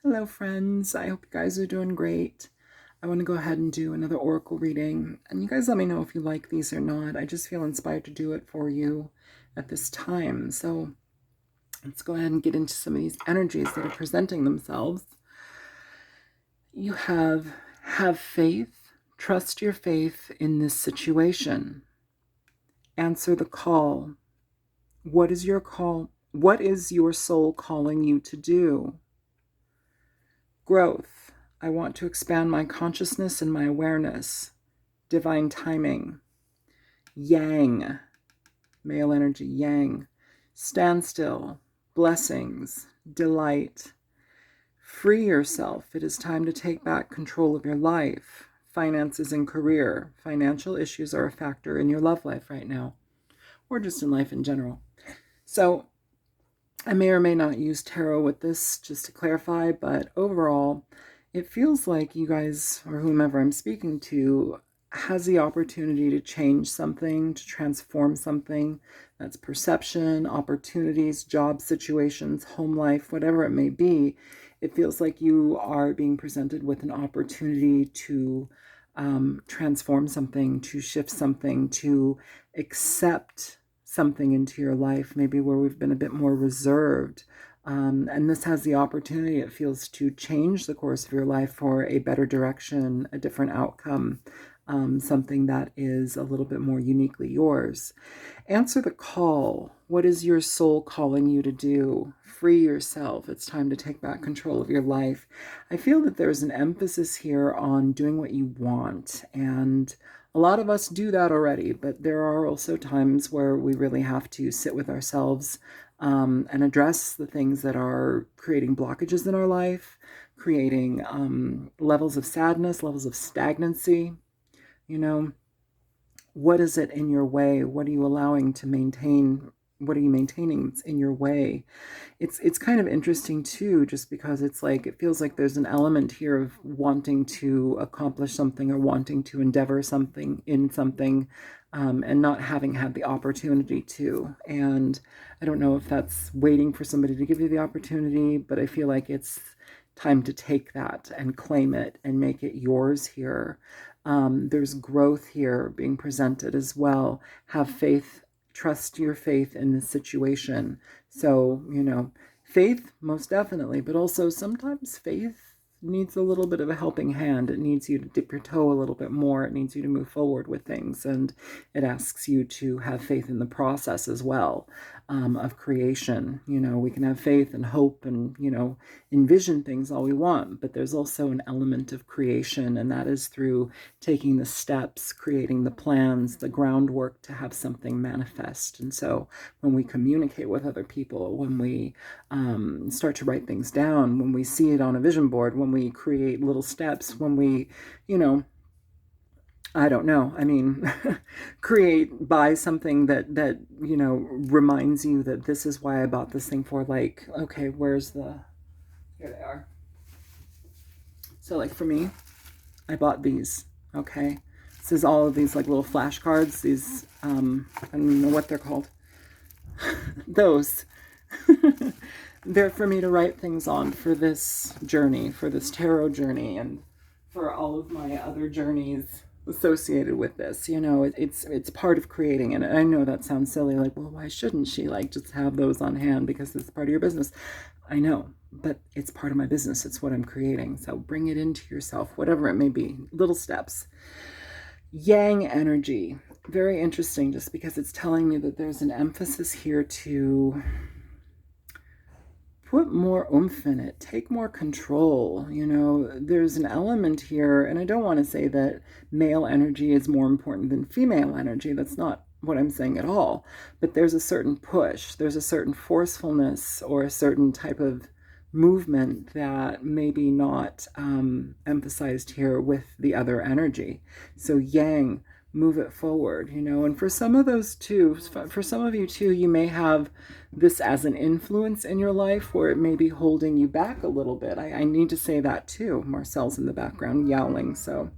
Hello, friends. I hope you guys are doing great. I want to go ahead and do another oracle reading, and you guys let me know if you like these or not. I just feel inspired to do it for you at this time. So let's go ahead and get into some of these energies that are presenting themselves. You have faith. Trust your faith in this situation. Answer the call. What is your call? What is your soul calling you to do? Growth. I want to expand my consciousness and my awareness. Divine timing. Yang. Male energy, yang. Standstill. Blessings. Delight. Free yourself. It is time to take back control of your life. Finances and career. Financial issues are a factor in your love life right now, or just in life in general. So I may or may not use tarot with this, just to clarify, but overall, it feels like you guys, or whomever I'm speaking to, has the opportunity to change something, to transform something. That's perception, opportunities, job situations, home life, whatever it may be. It feels like you are being presented with an opportunity to transform something, to shift something, to accept something into your life, maybe where we've been a bit more reserved. And this has the opportunity, it feels, to change the course of your life for a better direction, a different outcome, something that is a little bit more uniquely yours. Answer the call. What is your soul calling you to do? Free yourself. It's time to take back control of your life. I feel that there's an emphasis here on doing what you want, and a lot of us do that already, but there are also times where we really have to sit with ourselves and address the things that are creating blockages in our life, creating levels of sadness, levels of stagnancy. You know, what is it in your way? What are you allowing to maintain? What are you maintaining in your way? It's kind of interesting too, just because it's like, it feels like there's an element here of wanting to accomplish something or wanting to endeavor something in something, and not having had the opportunity to. And I don't know if that's waiting for somebody to give you the opportunity, but I feel like it's time to take that and claim it and make it yours here. There's growth here being presented as well. Have faith, trust your faith in this situation. So, faith, most definitely, but also sometimes faith needs a little bit of a helping hand. It needs you to dip your toe a little bit more. It needs you to move forward with things. And it asks you to have faith in the process as well, of creation. We can have faith and hope and, envision things all we want, but there's also an element of creation, and that is through taking the steps, creating the plans, the groundwork to have something manifest. And so when we communicate with other people, when we start to write things down, when we see it on a vision board, when we create little steps, when we, I don't know. I mean, buy something that reminds you that this is why I bought this thing for. Like, okay, here they are. So like for me, I bought these, okay? This is all of these like little flashcards, these, I don't even know what they're called. Those. They're for me to write things on for this journey, for this tarot journey, and for all of my other journeys associated with this. It's part of creating. And I know that sounds silly, like, well, why shouldn't she like just have those on hand because it's part of your business? I know, but it's part of my business. It's what I'm creating. So bring it into yourself, whatever it may be, little steps. Yang energy, very interesting, just because it's telling me that there's an emphasis here to put more oomph in it, take more control. There's an element here, and I don't want to say that male energy is more important than female energy. That's not what I'm saying at all. But there's a certain push, there's a certain forcefulness, or a certain type of movement that maybe not emphasized here with the other energy. So yang, move it forward, and for some of those too, for some of you too, you may have this as an influence in your life where it may be holding you back a little bit. I need to say that too. Marcel's in the background yowling, so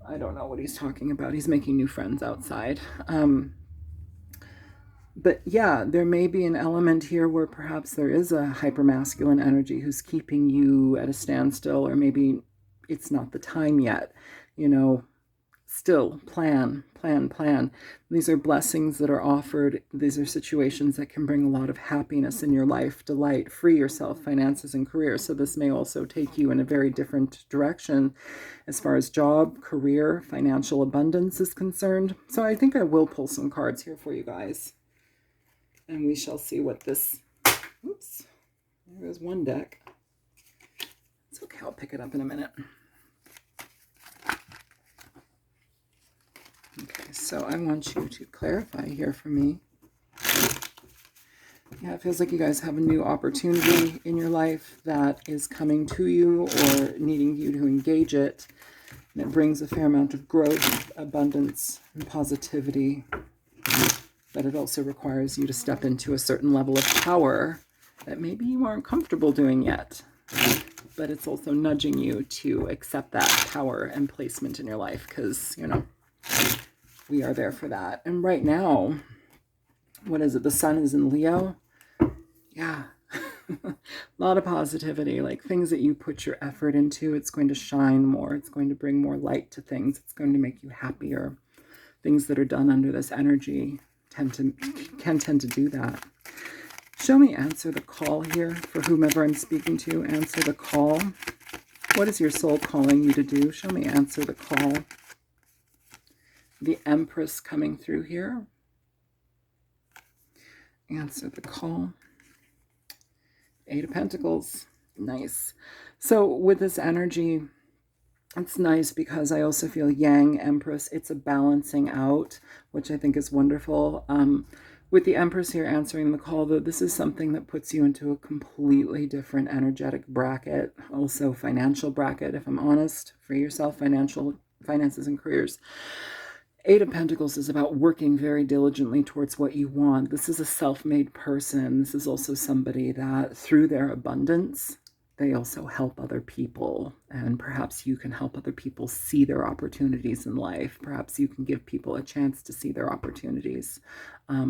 I don't know what he's talking about. He's making new friends outside. But yeah, there may be an element here where perhaps there is a hypermasculine energy who's keeping you at a standstill, or maybe it's not the time yet. You know, still plan, plan, plan. These are blessings that are offered. These are situations that can bring a lot of happiness in your life, delight, free yourself, finances, and career. So this may also take you in a very different direction as far as job, career, financial abundance is concerned. So I think I will pull some cards here for you guys. And we shall see what this, oops, there goes one deck. It's okay, I'll pick it up in a minute. Okay, so I want you to clarify here for me. Yeah, it feels like you guys have a new opportunity in your life that is coming to you or needing you to engage it. And it brings a fair amount of growth, abundance, and positivity. But it also requires you to step into a certain level of power that maybe you aren't comfortable doing yet. But it's also nudging you to accept that power and placement in your life because, you know, we are there for that. And right now, what is it? The sun is in Leo. Yeah. A lot of positivity, like things that you put your effort into, it's going to shine more. It's going to bring more light to things. It's going to make you happier. Things that are done under this energy can tend to do that. Show me answer the call here for whomever I'm speaking to. Answer the call. What is your soul calling you to do? Show me answer the call. The Empress coming through here. Answer the call. Eight of Pentacles. Nice. So with this energy, it's nice because I also feel Yang Empress. It's a balancing out, which I think is wonderful. With the Empress here answering the call, though, this is something that puts you into a completely different energetic bracket, also financial bracket, if I'm honest. Free yourself, finances, and careers. Eight of Pentacles is about working very diligently towards what you want. This is a self-made person. This is also somebody that through their abundance, they also help other people, and perhaps you can help other people see their opportunities in life. Perhaps you can give people a chance to see their opportunities.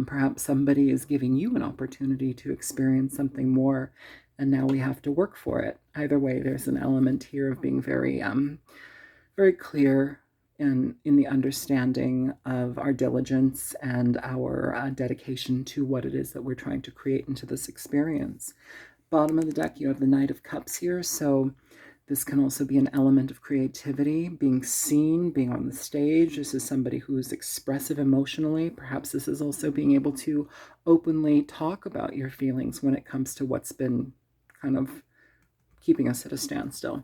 Perhaps somebody is giving you an opportunity to experience something more, and now we have to work for it. Either way, there's an element here of being very, very clear in the understanding of our diligence and our dedication to what it is that we're trying to create into this experience. Bottom of the deck, you have the Knight of Cups here. So this can also be an element of creativity, being seen, being on the stage. This is somebody who's expressive emotionally. Perhaps this is also being able to openly talk about your feelings when it comes to what's been kind of keeping us at a standstill.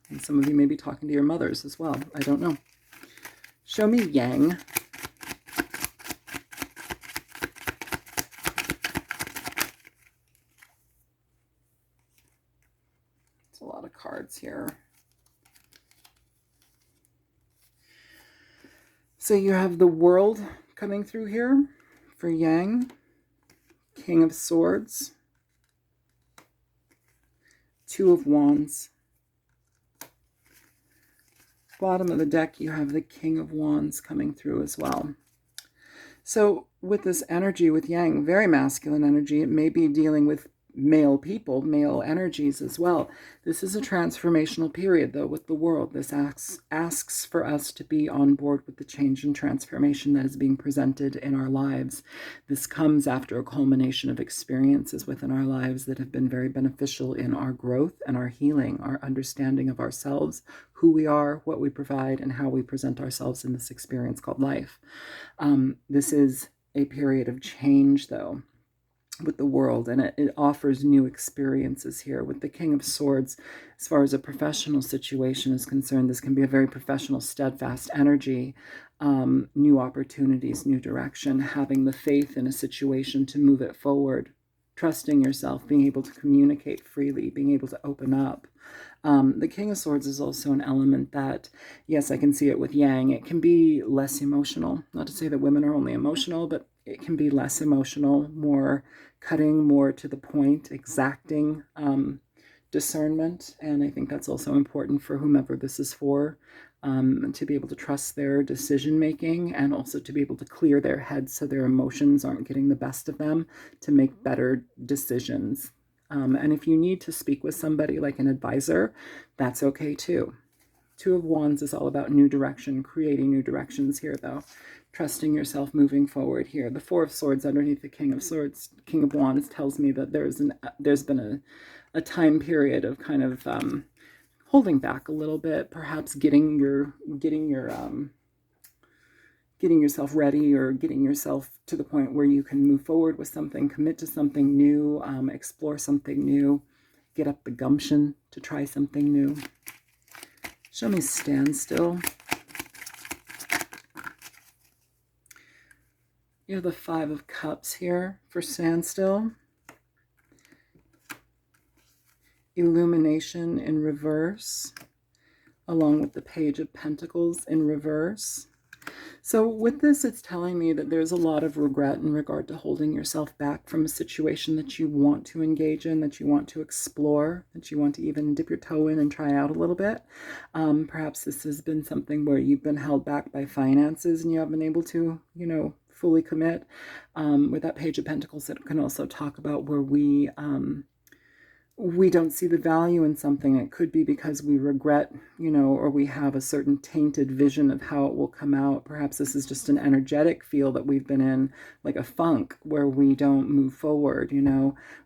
And some of you may be talking to your mothers as well. I don't know. Show me Yang. It's a lot of cards here. So you have the World coming through here for Yang. King of Swords. Two of Wands. Bottom of the deck, you have the King of Wands coming through as well. So with this energy with Yang, very masculine energy, it may be dealing with male people, male energies as well. This is a transformational period, though, with the World. This asks for us to be on board with the change and transformation that is being presented in our lives. This comes after a culmination of experiences within our lives that have been very beneficial in our growth and our healing, our understanding of ourselves, who we are, what we provide, and how we present ourselves in this experience called life. This is a period of change, though, with the World, and it offers new experiences here. With the King of Swords, as far as a professional situation is concerned, this can be a very professional, steadfast energy, new opportunities, new direction, having the faith in a situation to move it forward, trusting yourself, being able to communicate freely, being able to open up. The King of Swords is also an element that, yes, I can see it with Yang. It can be less emotional. Not to say that women are only emotional, but it can be less emotional, more cutting, more to the point, exacting discernment. And I think that's also important for whomever this is for. to be able to trust their decision making, and also to be able to clear their heads so their emotions aren't getting the best of them, to make better decisions. And if you need to speak with somebody like an advisor, that's okay too. Two of Wands is all about new direction, creating new directions here, though. Trusting yourself, moving forward here. The Four of Swords underneath the King of Swords, King of Wands, tells me that there's been a time period of kind of holding back a little bit, perhaps getting yourself ready, or getting yourself to the point where you can move forward with something, commit to something new, explore something new, get up the gumption to try something new. Show me standstill. You have the Five of Cups here for standstill. Illumination in reverse, along with the Page of Pentacles in reverse. So with this, it's telling me that there's a lot of regret in regard to holding yourself back from a situation that you want to engage in, that you want to explore, that you want to even dip your toe in and try out a little bit. Perhaps this has been something where you've been held back by finances and you haven't been able to, fully commit. With that Page of Pentacles, it can also talk about where we don't see the value in something. It could be because we regret, or we have a certain tainted vision of how it will come out. Perhaps this is just an energetic feel that we've been in, like a funk, where we don't move forward,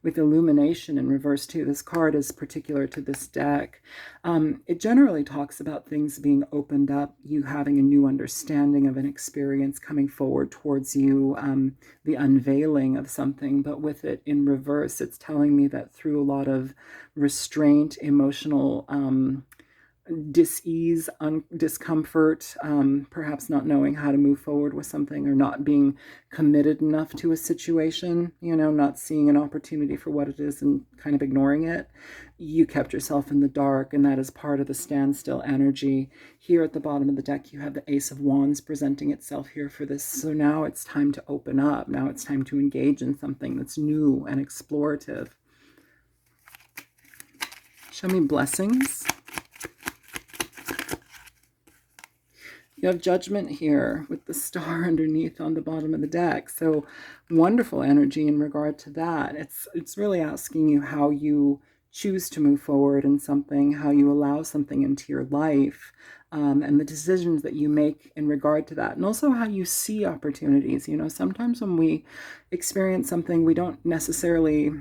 With Illumination in reverse too, this card is particular to this deck. It generally talks about things being opened up, you having a new understanding of an experience coming forward towards you, the unveiling of something. But with it in reverse, it's telling me that through a lot of restraint, emotional dis-ease, discomfort, perhaps not knowing how to move forward with something, or not being committed enough to a situation, not seeing an opportunity for what it is and kind of ignoring it. You kept yourself in the dark, and that is part of the standstill energy. Here at the bottom of the deck, you have the Ace of Wands presenting itself here for this. So now it's time to open up. Now it's time to engage in something that's new and explorative. Show me blessings. You have Judgment here with the star underneath on the bottom of the deck. So wonderful energy in regard to that. It's really asking you how you choose to move forward in something, how you allow something into your life, and the decisions that you make in regard to that, and also how you see opportunities. Sometimes when we experience something, we don't necessarily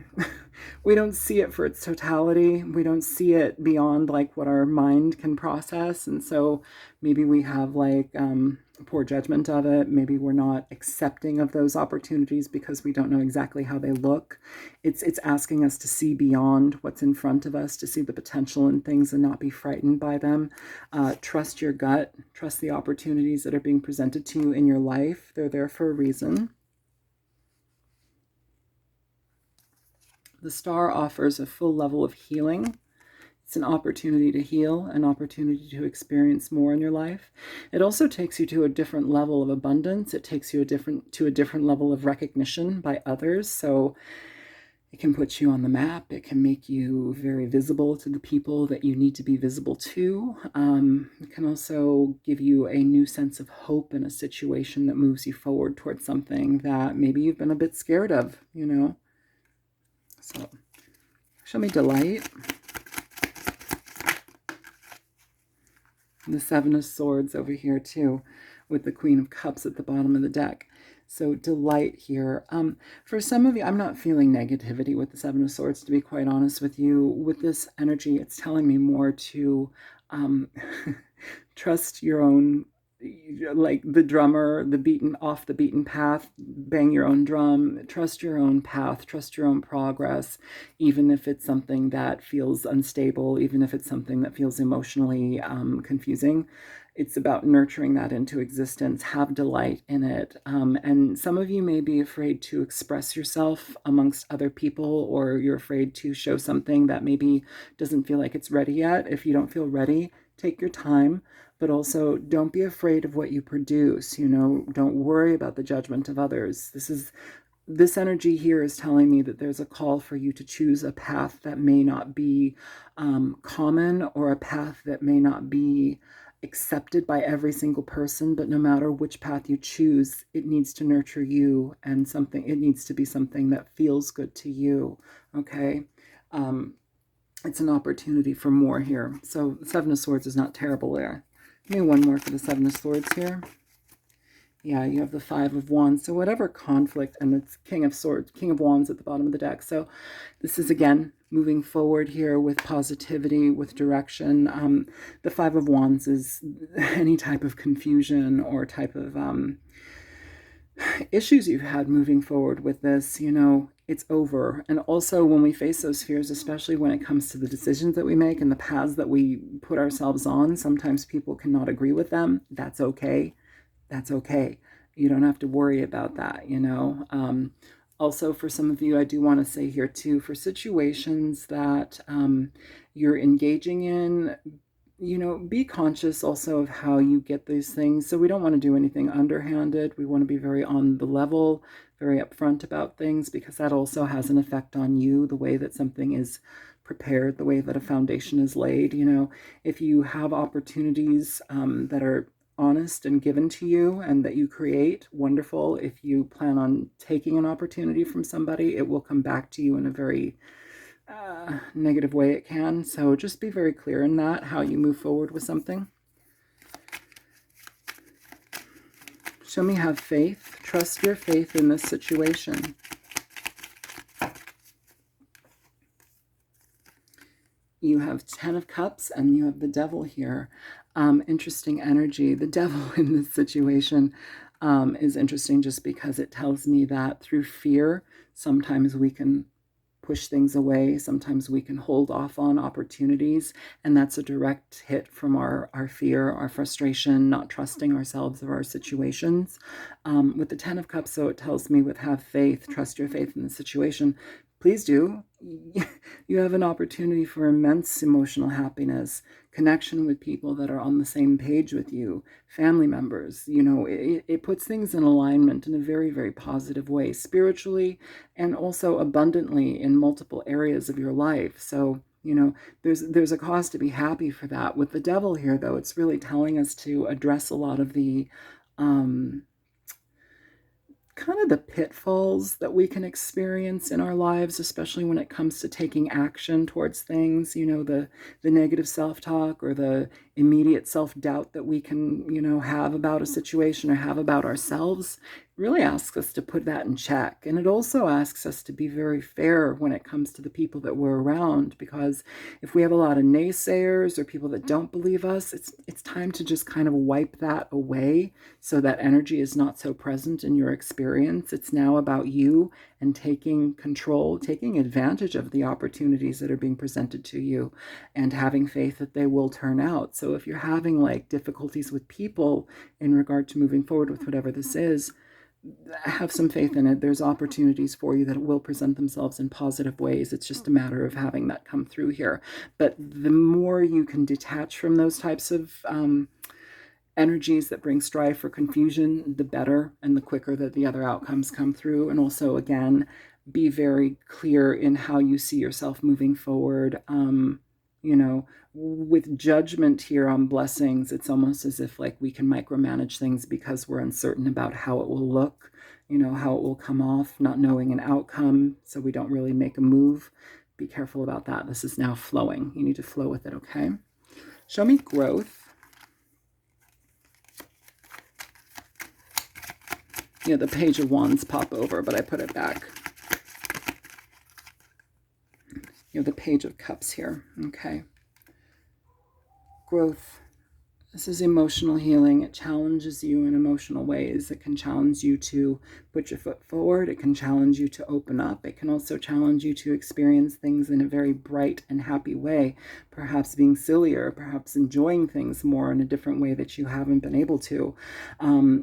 we don't see it for its totality. We don't see it beyond like what our mind can process, and so maybe we have like poor judgment of it. Maybe we're not accepting of those opportunities because we don't know exactly how they look. It's asking us to see beyond what's in front of us, to see the potential in things and not be frightened by them. Trust your gut. Trust the opportunities that are being presented to you in your life. They're there for a reason. The star offers a full level of healing. It's an opportunity to heal, an opportunity to experience more in your life. It also takes you to a different level of abundance. It takes you to a different level of recognition by others. So it can put you on the map. It can make you very visible to the people that you need to be visible to. It can also give you a new sense of hope in a situation that moves you forward towards something that maybe you've been a bit scared of, So show me delight. The Seven of Swords over here too, with the Queen of Cups at the bottom of the deck. So delight here. For some of you, I'm not feeling negativity with the Seven of Swords, to be quite honest with you. With this energy, it's telling me more to trust your own, like the drummer, off the beaten path, bang your own drum, trust your own path, trust your own progress, even if it's something that feels unstable, even if it's something that feels emotionally confusing. It's about nurturing that into existence. Have delight in it. And some of you may be afraid to express yourself amongst other people, or you're afraid to show something that maybe doesn't feel like it's ready yet. If you don't feel ready, take your time, but also don't be afraid of what you produce. Don't worry about the judgment of others. This energy here is telling me that there's a call for you to choose a path that may not be common, or a path that may not be accepted by every single person, but no matter which path you choose, it needs to nurture you, and it needs to be something that feels good to you. Okay. It's an opportunity for more here. So the Seven of Swords is not terrible there. Give me one more for the Seven of Swords here. Yeah, you have the Five of Wands. So whatever conflict, and it's King of Swords, King of Wands at the bottom of the deck. So this is, again, moving forward here with positivity, with direction. The Five of Wands is any type of confusion or type of issues you've had moving forward with this, it's over. And also when we face those fears, especially when it comes to the decisions that we make and the paths that we put ourselves on, sometimes people cannot agree with them. That's okay. That's okay. You don't have to worry about that, Also, for some of you, I do want to say here too, for situations that you're engaging in, be conscious also of how you get these things. So we don't want to do anything underhanded. We want to be very on the level, very upfront about things, because that also has an effect on you, the way that something is prepared, the way that a foundation is laid. If you have opportunities that are honest and given to you and that you create, wonderful. If you plan on taking an opportunity from somebody, it will come back to you in a very negative way it can. So just be very clear in that, how you move forward with something. Show me have faith. Trust your faith in this situation. You have 10 of Cups and you have the Devil here. Interesting energy. The Devil in this situation is interesting just because it tells me that through fear, sometimes we can push things away. Sometimes we can hold off on opportunities, and that's a direct hit from our fear, our frustration, not trusting ourselves or our situations. With the 10 of Cups, so it tells me with have faith, trust your faith in the situation. Please do. You have an opportunity for immense emotional happiness, connection with people that are on the same page with you, family members. It puts things in alignment in a very, very positive way, spiritually and also abundantly in multiple areas of your life. So, there's a cause to be happy for that. With the Devil here, though, it's really telling us to address a lot of the kind of the pitfalls that we can experience in our lives, especially when it comes to taking action towards things, the negative self-talk or the immediate self-doubt that we can, have about a situation or have about ourselves. Really asks us to put that in check. And it also asks us to be very fair when it comes to the people that we're around, because if we have a lot of naysayers or people that don't believe us, it's time to just kind of wipe that away so that energy is not so present in your experience. It's now about you and taking control, taking advantage of the opportunities that are being presented to you and having faith that they will turn out. So if you're having difficulties with people in regard to moving forward with whatever this is, have some faith in it. There's opportunities for you that will present themselves in positive ways. It's just a matter of having that come through here. But the more you can detach from those types of energies that bring strife or confusion, the better and the quicker that the other outcomes come through. And also, again, be very clear in how you see yourself moving forward. With judgment here on blessings, it's almost as if we can micromanage things because we're uncertain about how it will look, how it will come off, not knowing an outcome, so we don't really make a move. Be careful about that. This is now flowing. You need to flow with it, okay? Show me growth. The Page of Wands pop over, but I put it back. The Page of Cups here, okay? Growth. This is emotional healing. It challenges you in emotional ways. It can challenge you to put your foot forward. It can challenge you to open up. It can also challenge you to experience things in a very bright and happy way, perhaps being sillier, perhaps enjoying things more in a different way that you haven't been able to.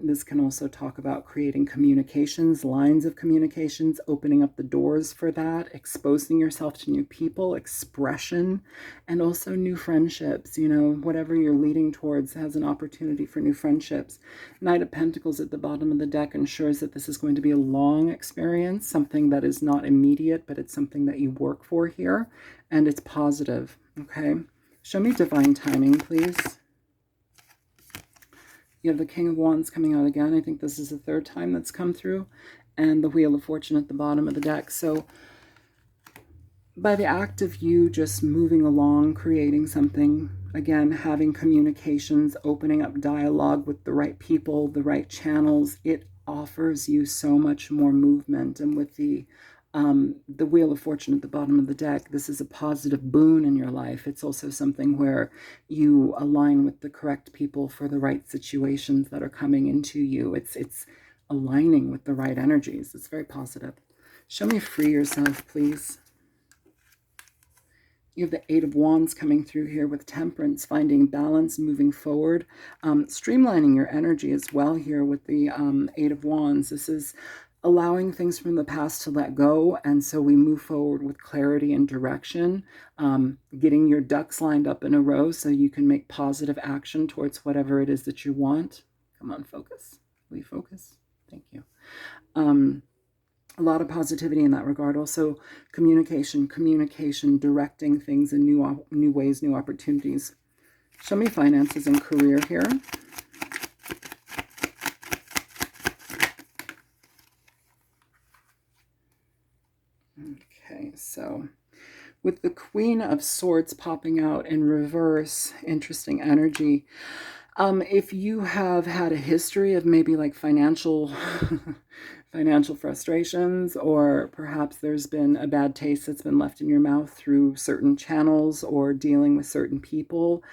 This can also talk about creating communications, lines of communications, opening up the doors for that, exposing yourself to new people, expression, and also new friendships. Whatever you're leading towards has an opportunity for new friendships. Knight of Pentacles at the bottom of the deck ensures that this is going to be a long experience, something that is not immediate, but it's something that you work for here, and it's positive, okay? Show me divine timing, please. You have the King of Wands coming out again. I think this is the third time that's come through. And the Wheel of Fortune at the bottom of the deck. So by the act of you just moving along, creating something, again, having communications, opening up dialogue with the right people, the right channels, it offers you so much more movement. And with the Wheel of Fortune at the bottom of the deck, this is a positive boon in your life. It's also something where you align with the correct people for the right situations that are coming into you. It's aligning with the right energies. It's very positive. Show me free yourself, please. You have the Eight of Wands coming through here with Temperance, finding balance, moving forward, streamlining your energy as well here with the Eight of Wands. This is allowing things from the past to let go, and so we move forward with clarity and direction, getting your ducks lined up in a row so you can make positive action towards whatever it is that you want. Come on, focus. Will you focus? Thank you. A lot of positivity in that regard. Also, communication, directing things in new ways, new opportunities. Show me finances and career here. Okay, so with the Queen of Swords popping out in reverse, interesting energy. If you have had a history of maybe like financial frustrations, or perhaps there's been a bad taste that's been left in your mouth through certain channels or dealing with certain people,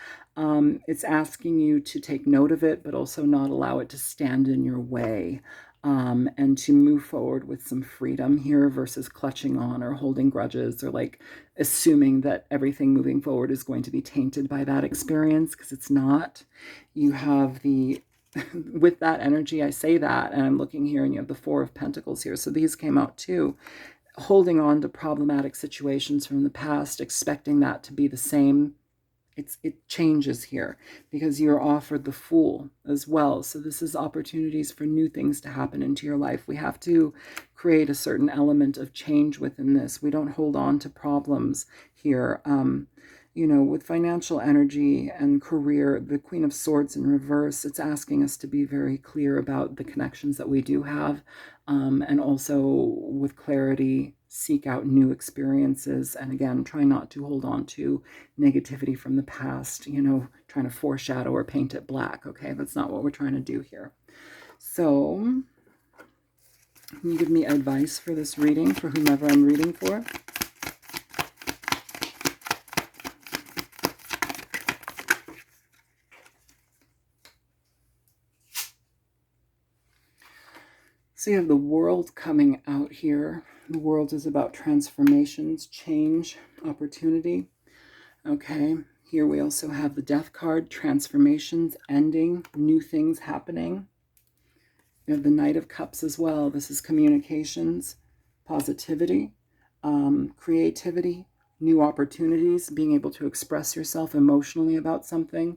it's asking you to take note of it, but also not allow it to stand in your way. And to move forward with some freedom here versus clutching on or holding grudges or like assuming that everything moving forward is going to be tainted by that experience, because it's not. You have the, with that energy, I say that, and I'm looking here and you have the Four of Pentacles here. So these came out too. Holding on to problematic situations from the past, expecting that to be the same. It changes here because you're offered the Fool as well. So this is opportunities for new things to happen into your life. We have to create a certain element of change within this. We don't hold on to problems here. You know, with financial energy and career, the Queen of Swords in reverse, it's asking us to be very clear about the connections that we do have, and also with clarity, seek out new experiences. And again, try not to hold on to negativity from the past, you know, trying to foreshadow or paint it black. Okay, that's not what we're trying to do here. So, can you give me advice for this reading, for whomever I'm reading for? So you have the World coming out here. The World is about transformations, change, opportunity. Okay, here we also have the Death card, transformations, ending, new things happening. You have the Knight of Cups as well. This is communications, positivity, creativity, new opportunities, being able to express yourself emotionally about something,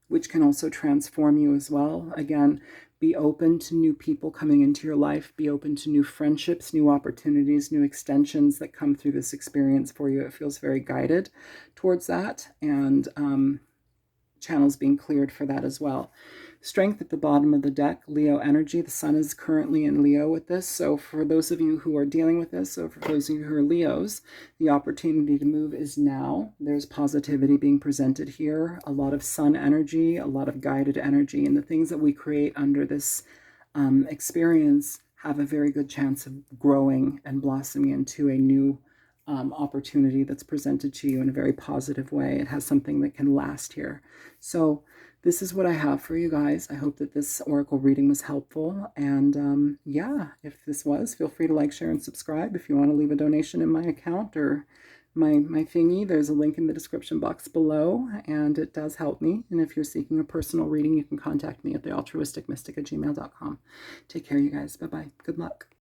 which can also transform you as well. Again, be open to new people coming into your life. Be open to new friendships, new opportunities, new extensions that come through this experience for you. It feels very guided towards that, and channels being cleared for that as well. Strength at the bottom of the deck, Leo energy. The sun is currently in Leo with this. So for those of you who are dealing with this, or for those of you who are Leos, the opportunity to move is now. There's positivity being presented here. A lot of sun energy, a lot of guided energy. And the things that we create under this experience have a very good chance of growing and blossoming into a new opportunity that's presented to you in a very positive way. It has something that can last here. So this is what I have for you guys. I hope that this oracle reading was helpful. And yeah, if this was, feel free to like, share, and subscribe. If you want to leave a donation in my account or my thingy, there's a link in the description box below, and it does help me. And if you're seeking a personal reading, you can contact me at thealtruisticmystic@gmail.com. Take care, you guys. Bye-bye. Good luck.